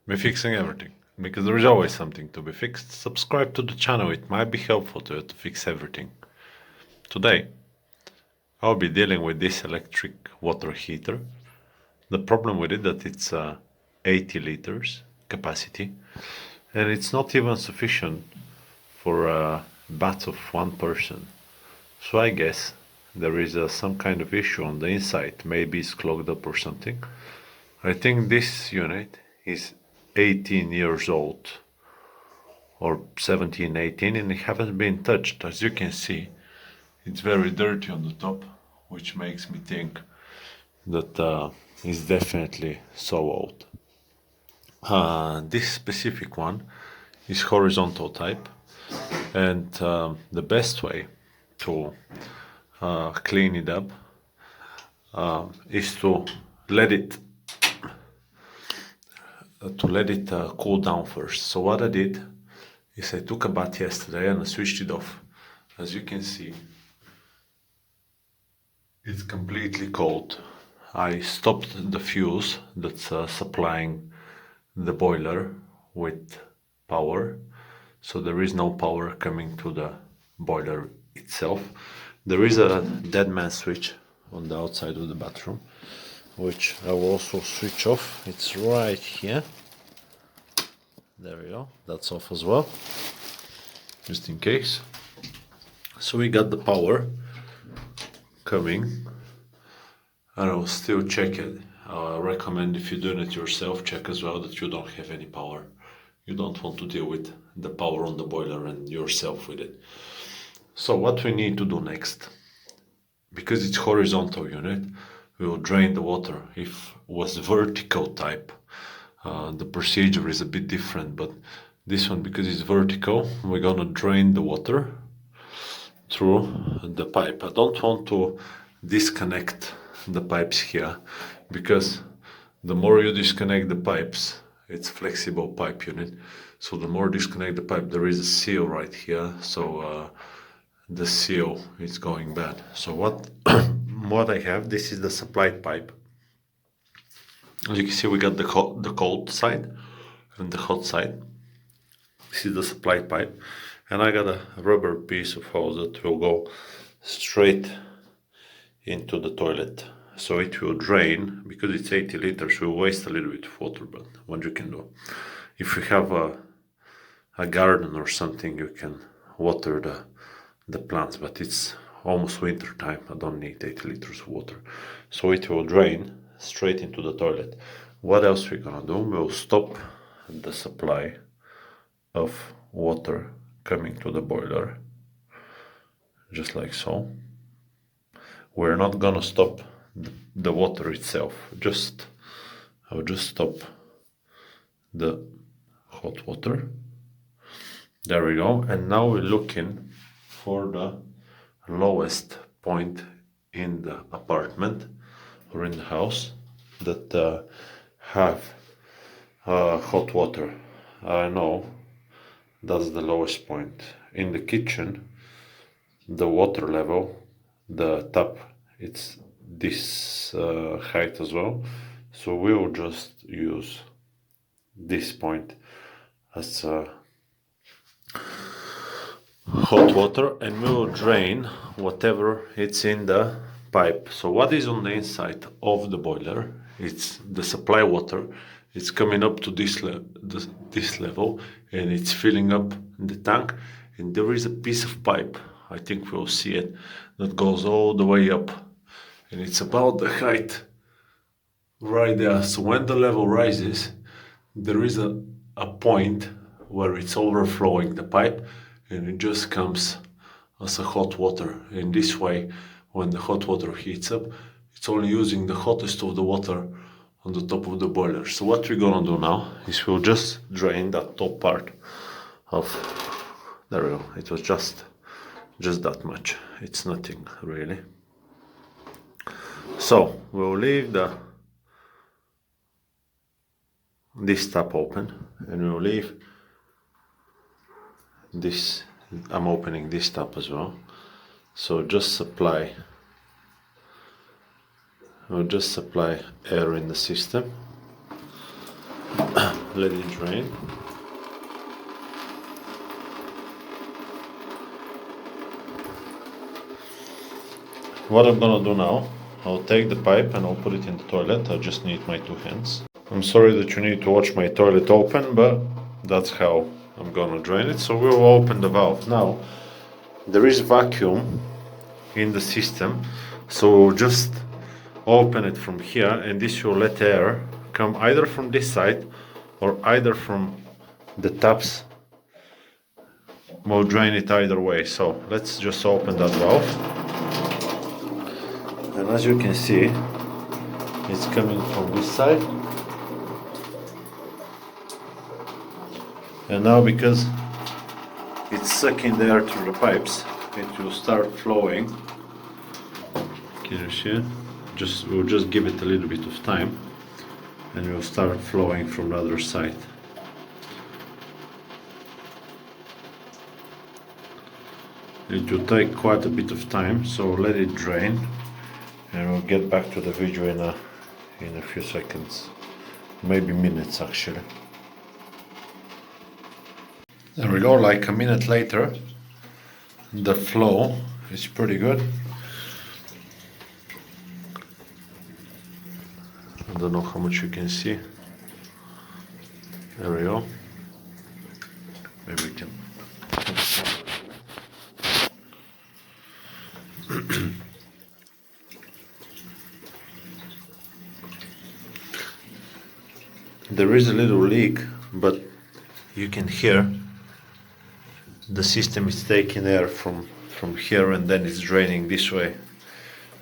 be fixing everything, because there is always something to be fixed. Subscribe to the channel, it might be helpful to you to fix everything. Today, I'll be dealing with this electric water heater. The problem with it that it's 80 liters capacity, and it's not even sufficient for a bath of one person. So I guess there is some kind of issue on the inside, maybe it's clogged up or something. I think this unit is 18 years old or 17, 18, and it hasn't been touched. As you can see, it's very dirty on the top, which makes me think that it's definitely so old. This specific one is horizontal type, and the best way to clean it up is to let it cool down first. So what I did is I took a bath yesterday and I switched it off. As you can see, it's completely cold. I stopped the fuse that's supplying the boiler with power, so there is no power coming to the boiler itself. There is a dead man switch on the outside of the bathroom, which I will also switch off. It's right here. There we go, that's off as well, just in case. So we got the power coming, and I will still check it. I recommend, if you're doing it yourself, check as well that you don't have any power. You don't want to deal with the power on the boiler and yourself with it. So what we need to do next, because it's horizontal unit, we will drain the water. If it was vertical type, the procedure is a bit different, but this one, because it's vertical, we're gonna drain the water through the pipe. I don't want to disconnect the pipes here, because the more you disconnect the pipes, it's flexible pipe unit, so the more disconnect the pipe, there is a seal right here, so the seal is going bad. So what what I have, this is the supplied pipe. As you can see, we got the cold side and the hot side. This is the supplied pipe, and I got a rubber piece of hose that will go straight into the toilet. So it will drain, because it's 80 liters, we'll waste a little bit of water, but what you can do, if you have a garden or something, you can water the plants, but it's almost winter time, I don't need 80 liters of water. So it will drain straight into the toilet. What else we're gonna do? We'll stop the supply of water coming to the boiler, just like so. We're not gonna stop the water itself, I'll just stop the hot water. There we go. And now we're looking for the lowest point in the apartment or in the house that have hot water. I know that's the lowest point. In the kitchen, the water level, the tap, it's this height as well, so we will just use this point as hot water, and we will drain whatever it's in the pipe. So what is on the inside of the boiler, it's the supply water. It's coming up to this level, and it's filling up the tank, and there is a piece of pipe, I think we'll see it, that goes all the way up, and it's about the height right there. So when the level rises, there is a point where it's overflowing the pipe, and it just comes as a hot water. In this way, when the hot water heats up, it's only using the hottest of the water on the top of the boiler. So what we're gonna do now is we'll just drain that top part of, there we go, it was just that much, it's nothing really. So we'll leave this tap open, and we'll leave this, I'm opening this tap as well. So we'll just supply air in the system. let it drain. What I'm gonna do now, I'll take the pipe and I'll put it in the toilet. I just need my 2 hands. I'm sorry that you need to watch my toilet open, but that's how I'm gonna drain it. So we'll open the valve. Now, there is vacuum in the system, so we'll just open it from here, and this will let air come either from this side or either from the taps. We'll drain it either way. So let's just open that valve, and as you can see, it's coming from this side. And now, because it's sucking the air through the pipes, it will start flowing. Can you see? We'll just give it a little bit of time, and it will start flowing from the other side. It will take quite a bit of time, so let it drain, and we'll get back to the video in a few seconds, maybe minutes actually. There we go, like a minute later, the flow is pretty good. I don't know how much you can see. There we go. Maybe we can. There is a little leak, but you can hear the system is taking air from here, and then it's draining this way.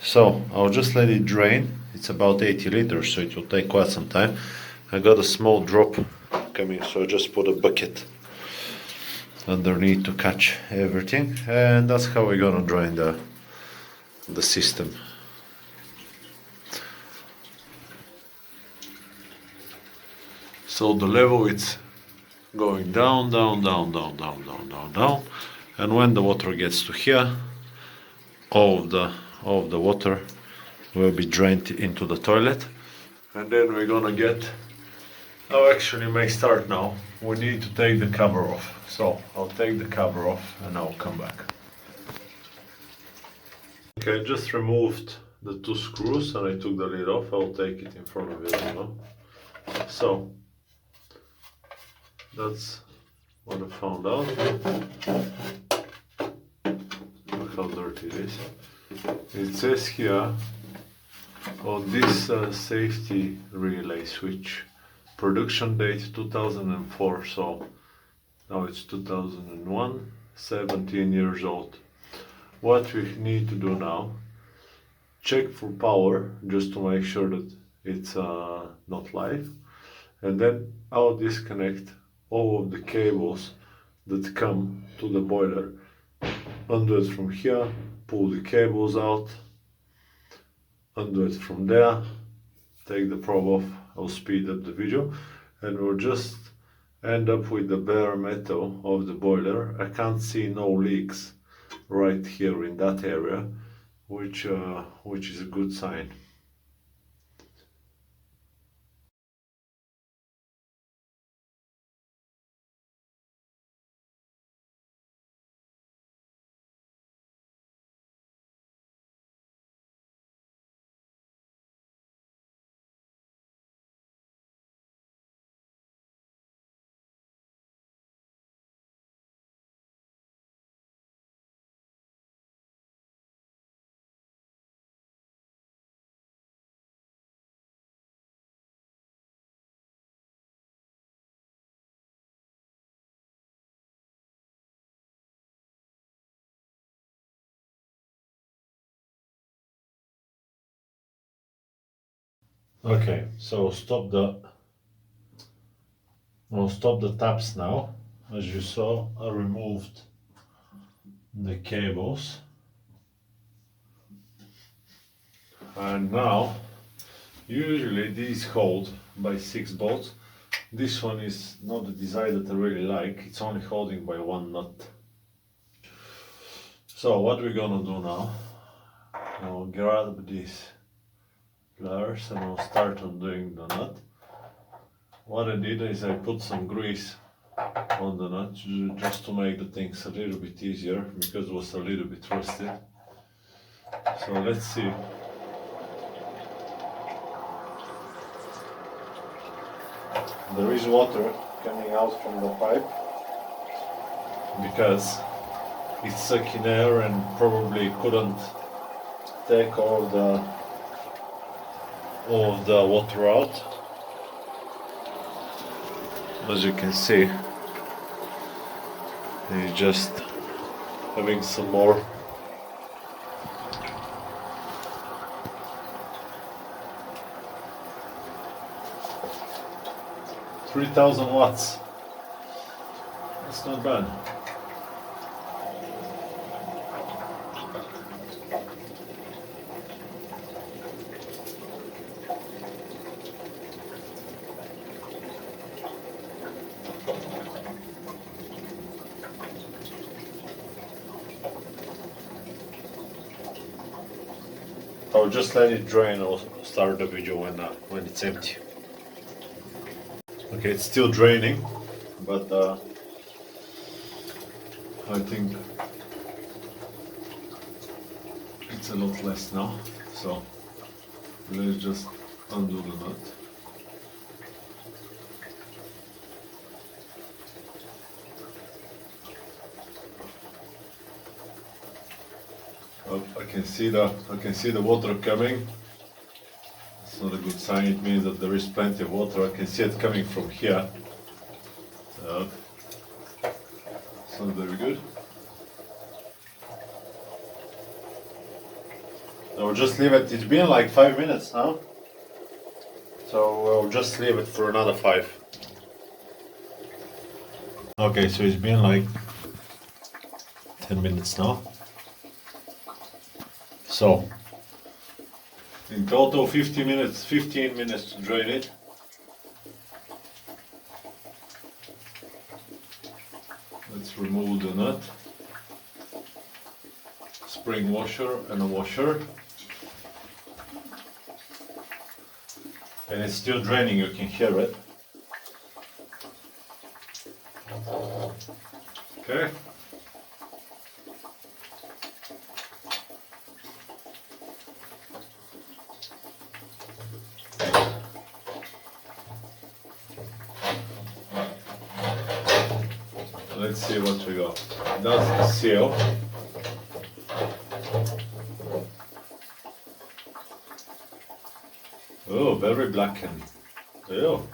So I'll just let it drain. It's about 80 liters, so it will take quite some time. I got a small drop coming, so I just put a bucket underneath to catch everything, and that's how we're gonna drain the system. So the level, it's going down, down, down, down, down, down, down, down, and when the water gets to here, all of the water will be drained into the toilet, and then we're gonna get. Oh, actually, may start now. We need to take the cover off. So I'll take the cover off and I'll come back. Okay, I just removed the 2 screws and I took the lid off. I'll take it in front of you now. So that's what I found out. Look how dirty it is. It says here on this safety relay switch, production date 2004, so now it's 2001, 17 years old. What we need to do now, check for power just to make sure that it's not live, and then I'll disconnect all of the cables that come to the boiler. Undo it from here, pull the cables out, undo it from there, take the probe off. I'll speed up the video, and we'll just end up with the bare metal of the boiler. I can't see no leaks right here in that area, which is a good sign. Okay, so I'll stop the taps now. As you saw, I removed the cables, and now usually these hold by 6 bolts. This one is not the design that I really like. It's only holding by 1 nut. So what we're gonna do now, I'll grab these pliers and I'll start undoing the nut. what I did is I put some grease on the nut just to make the things a little bit easier because it was a little bit rusted. So let's see. There is water coming out from the pipe because it's sucking air and probably couldn't take all of the water out. As you can see, it's just having some more. $3,000 watts. That's not bad. I'll just let it drain. I'll start the video when it's empty. Okay, it's still draining, but I think it's a lot less now. So let's just undo the nut. Oh, I can see the water coming. It's not a good sign. It means that there is plenty of water. I can see it coming from here. It's not very good. I'll just leave it. It's been like 5 minutes now. So I'll just leave it for another 5. Okay, so it's been like 10 minutes now. So in total 15 minutes to drain it. Let's remove the nut, spring washer and a washer. And it's still draining, you can hear it. Okay. Let's see what we got. That's the seal. Oh, very blackened. Oh,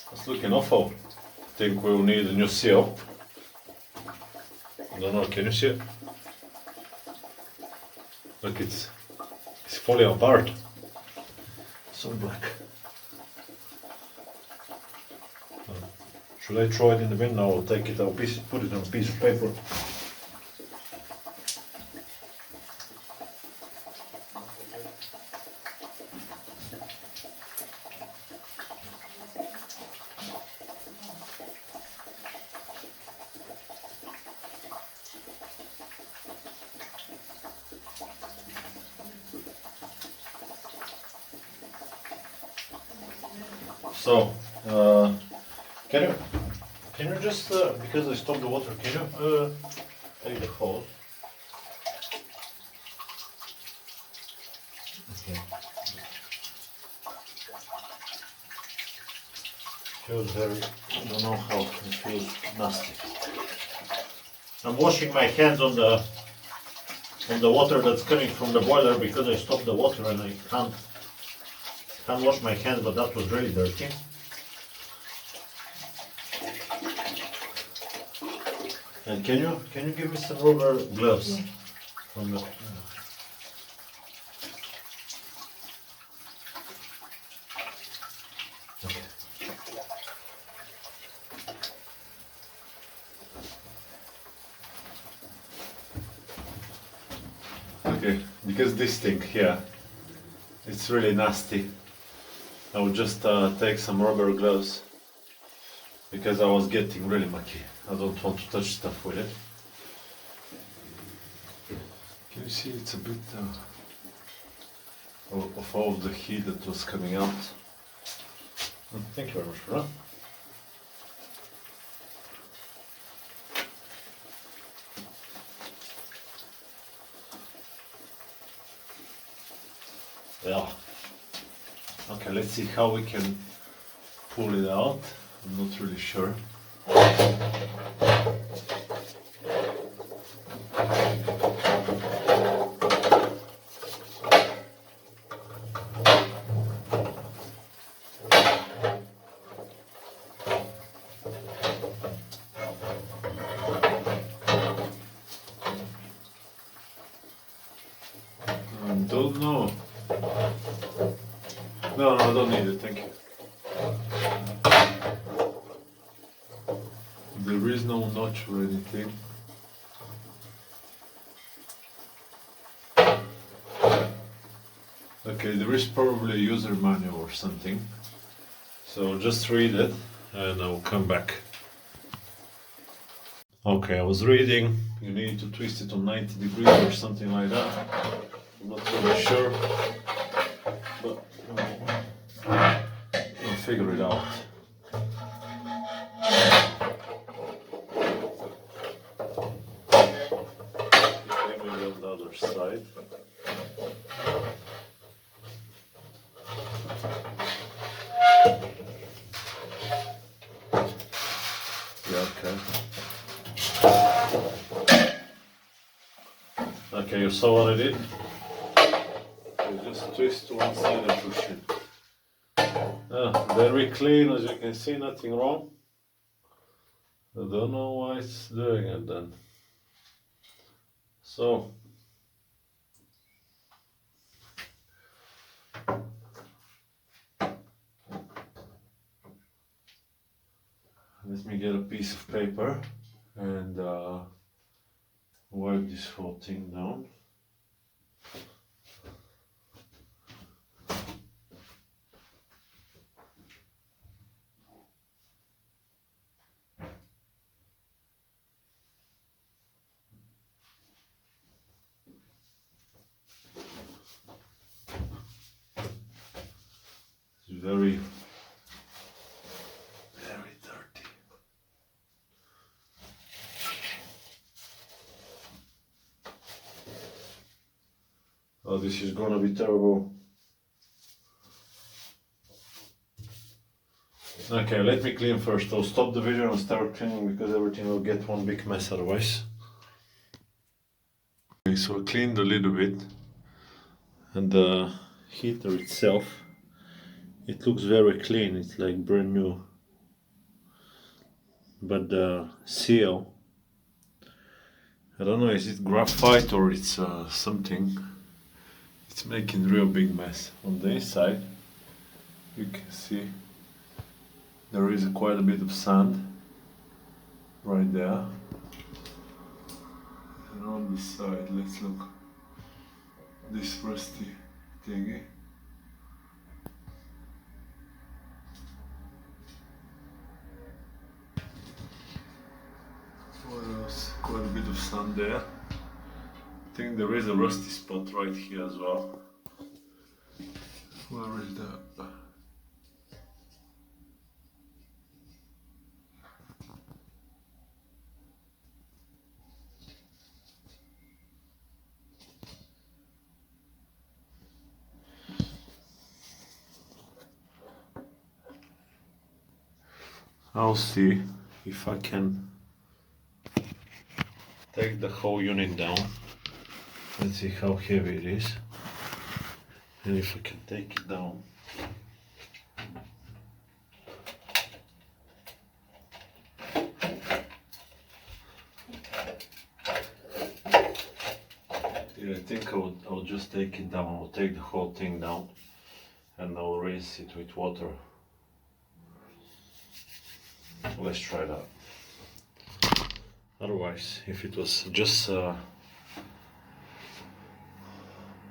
that's looking awful. I think we'll need a new seal. I don't know, can you see it? Look, it's falling apart. So black. Should I throw it in the bin now or take it out, put it on a piece of paper? So, can you just, because I stopped the water, can you take the hose? Okay. Feels very, I don't know how, it feels nasty. I'm washing my hands on the water that's coming from the boiler because I stopped the water and I can't wash my hands, but that was really dirty. And can you give me some rubber gloves? Yeah. From the, okay. Okay, because this thing here, it's really nasty. I will just take some rubber gloves because I was getting really mucky. I don't want to touch stuff with it. Can you see it's a bit of all the heat that was coming out? Thank you very much for that. Yeah. Okay, let's see how we can pull it out. I'm not really sure. I don't know. No, I don't need it, thank you. There is no notch or anything. Okay, there is probably a user manual or something. So just read it and I'll come back. Okay, I was reading, you need to twist it on 90 degrees or something like that. I'm not really sure, but I'll figure it out. Maybe on the other side. Yeah, okay. Okay, you saw what I did? You just twist to one side and push it. Very clean, as you can see, nothing wrong. I don't know why it's doing it then. So, let me get a piece of paper and wipe this whole thing down. It's very, very dirty. Oh, this is gonna be terrible. Okay, let me clean first. I'll stop the video and start cleaning because everything will get one big mess otherwise. Okay, so I cleaned a little bit, and the heater itself, it looks very clean, it's like brand new. But the seal, I don't know, is it graphite or it's something? It's making real big mess. On the inside, you can see there is quite a bit of sand right there. And on the side, let's look. This rusty thingy. What else? Quite a bit of sand there. I think there is a rusty spot right here as well. Where is that? I'll see if I can take the whole unit down. Let's see how heavy it is and if I can take it down. Yeah, I think I'll just take it down. I'll take the whole thing down and I'll rinse it with water. Let's try that. Otherwise, if it was just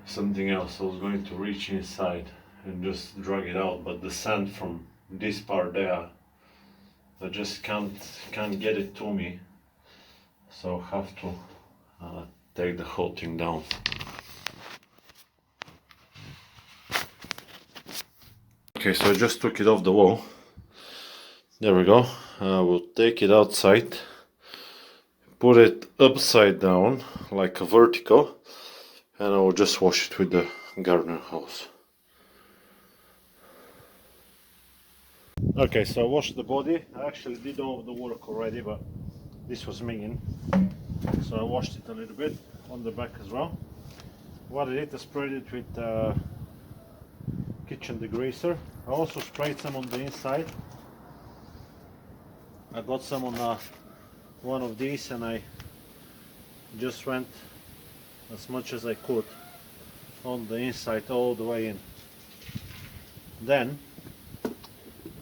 something else, I was going to reach inside and just drag it out, but the sand from this part there, I just can't get it to me, so I have to take the whole thing down. Okay, so I just took it off the wall There we go. We'll take it outside, put it upside down like a vertical, and I will just wash it with the gardener hose. Okay, so I washed the body. I actually did all of the work already, but this was minging, so I washed it a little bit on the back as well. What I did, I sprayed it with kitchen degreaser. I also sprayed some on the inside. I got some on one of these, and I just went as much as I could on the inside all the way in. Then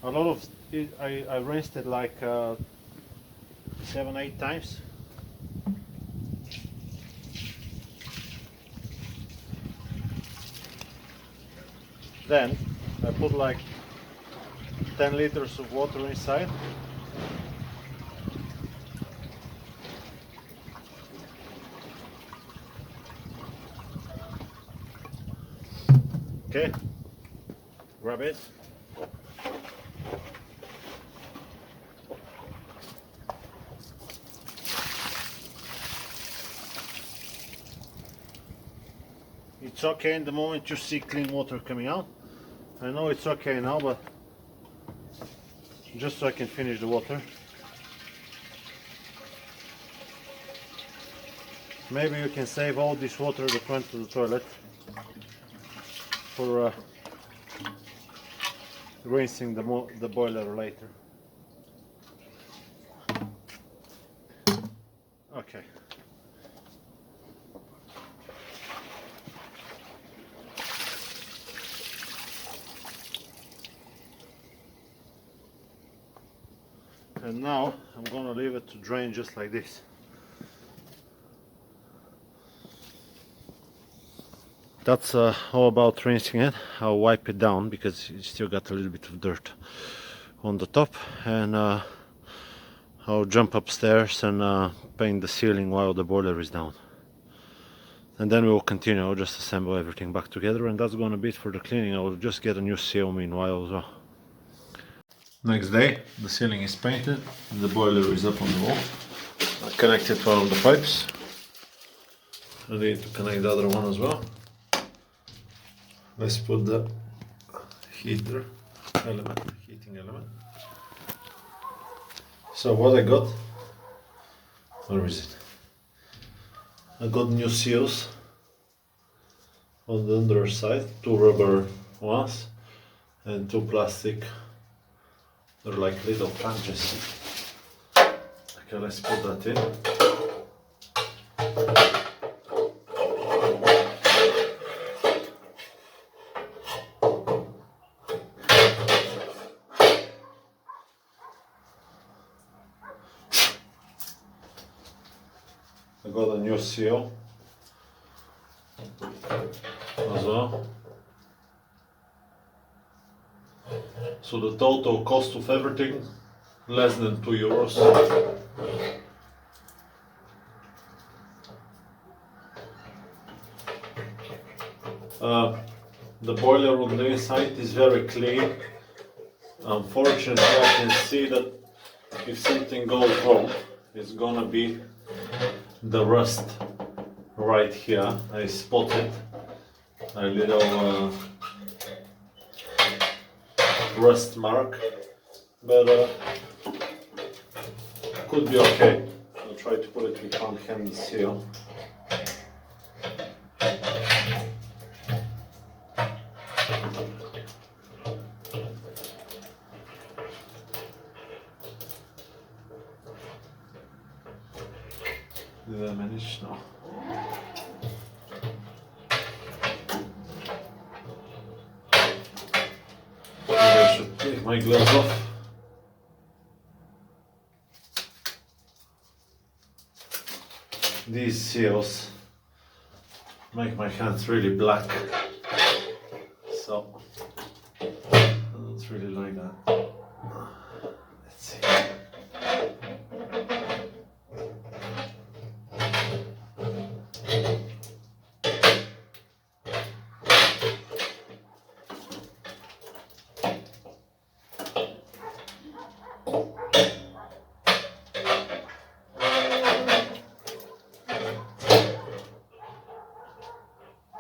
a lot of it, I rinsed it like 7-8 times. Then I put like 10 liters of water inside. Okay, grab it. It's okay in the moment you see clean water coming out. I know it's okay now, but just so I can finish the water. Maybe you can save all this water that went to the toilet for rinsing the boiler later. Okay. And now I'm gonna leave it to drain just like this. That's all about rinsing it. I'll wipe it down because it still got a little bit of dirt on the top, and I'll jump upstairs and paint the ceiling while the boiler is down. And then we will continue. I'll just assemble everything back together, and that's gonna be it for the cleaning. I'll just get a new seal meanwhile as well. Next day, the ceiling is painted, the boiler is up on the wall. I connected one of the pipes. I need to connect the other one as well. Let's put the heating element. So what I got, where is it? I got new seals on the underside, 2 rubber ones and 2 plastic. They're like little flanges. Okay, let's put that in. I got a new seal as well. So the total cost of everything, less than €2. The boiler on the inside is very clean. Unfortunately, I can see that if something goes wrong, it's gonna be the rust right here. I spotted a little rust mark, but could be okay. I'll try to put it with one hand seal. Did I manage? No. I should take my gloves off. These seals make my hands really black, so I don't really like that. Let's see.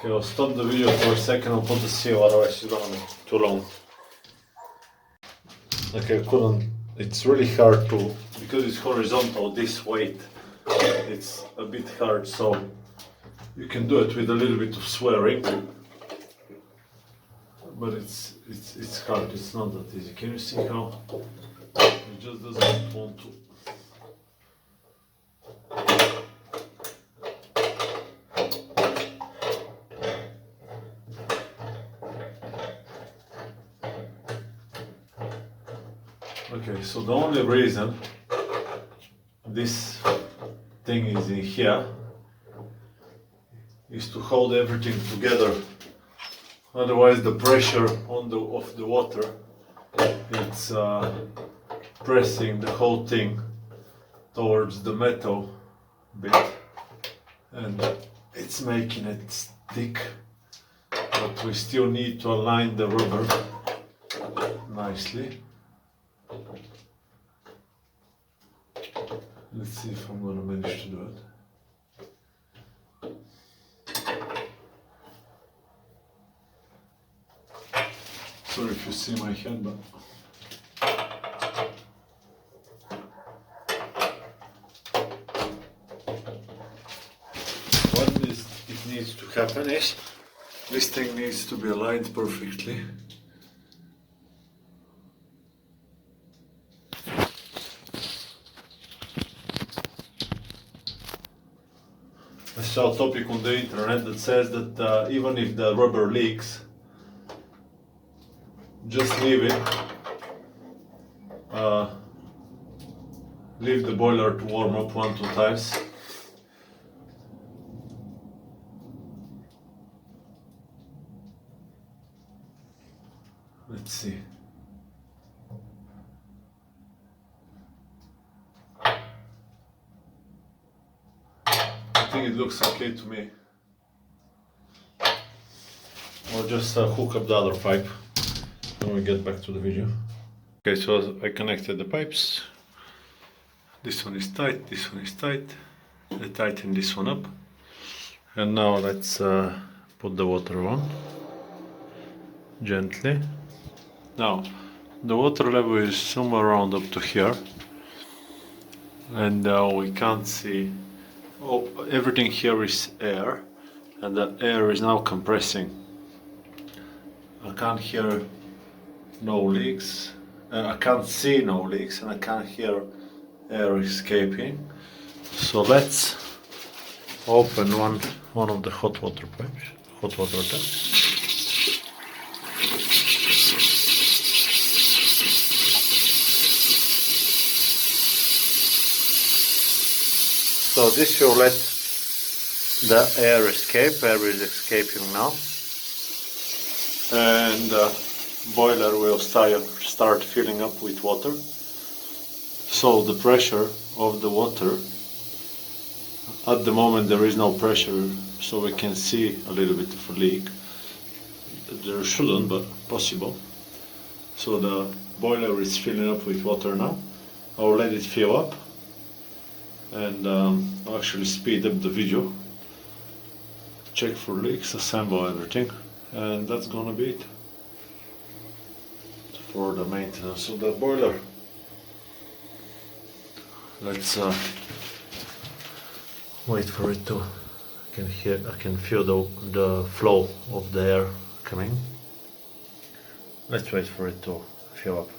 Okay, I'll stop the video for a second, I'll put the seal, otherwise it's gonna be too long. Okay, I couldn't, it's really hard to, because it's horizontal, this weight, it's a bit hard, so you can do it with a little bit of swearing, but it's hard, it's not that easy. Can you see how it just doesn't want to? Okay, so the only reason this thing is in here is to hold everything together. Otherwise, the pressure on of the water, it's pressing the whole thing towards the metal bit, and it's making it stick. But we still need to align the rubber nicely. Let's see if I'm gonna manage to do it. Sorry if you see my hand, but what it needs to happen is this thing needs to be aligned perfectly. I saw a topic on the internet that says that even if the rubber leaks, just leave it. Leave the boiler to warm up 1-2 times. Let's see. I think it looks okay to me. I'll just hook up the other pipe when we get back to the video. Okay, so I connected the pipes. This one is tight, this one is tight. I tighten this one up. And now let's put the water on gently. Now, the water level is somewhere around up to here. And we can't see. Oh, everything here is air, and the air is now compressing. I can't hear no leaks, I can't see no leaks, and I can't hear air escaping. So let's open one of the hot water pipes, hot water taps. So this will let the air escape. Air is escaping now, and the boiler will start filling up with water. So the pressure of the water, at the moment there is no pressure, so we can see a little bit of a leak. There shouldn't, but possible. So the boiler is filling up with water now. I'll let it fill up, and I'll actually speed up the video, check for leaks, assemble everything, and that's gonna be it for the maintenance of the boiler. Let's wait for it to. I can feel the flow of the air coming. Let's wait for it to fill up.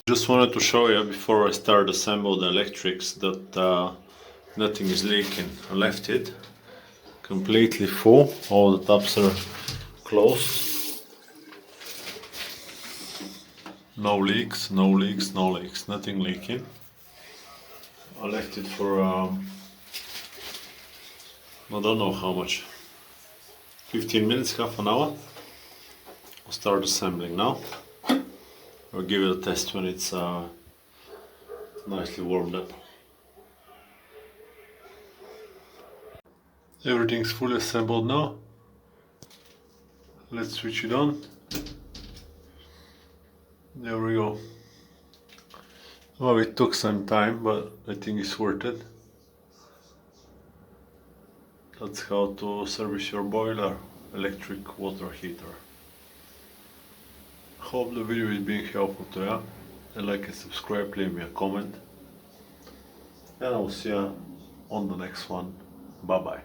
Just wanted to show you before I start assemble the electrics that nothing is leaking. I left it completely full. All the taps are closed. No leaks, no leaks, no leaks. Nothing leaking. I left it for I don't know how much. 15 minutes, half an hour. I'll start assembling now. I'll give it a test when it's nicely warmed up. Everything's fully assembled now. Let's switch it on. There we go. Well, it took some time, but I think it's worth it. That's how to service your boiler, electric water heater. Hope the video is being helpful to you. Like and subscribe, leave me a comment. And I'll see you on the next one. Bye bye.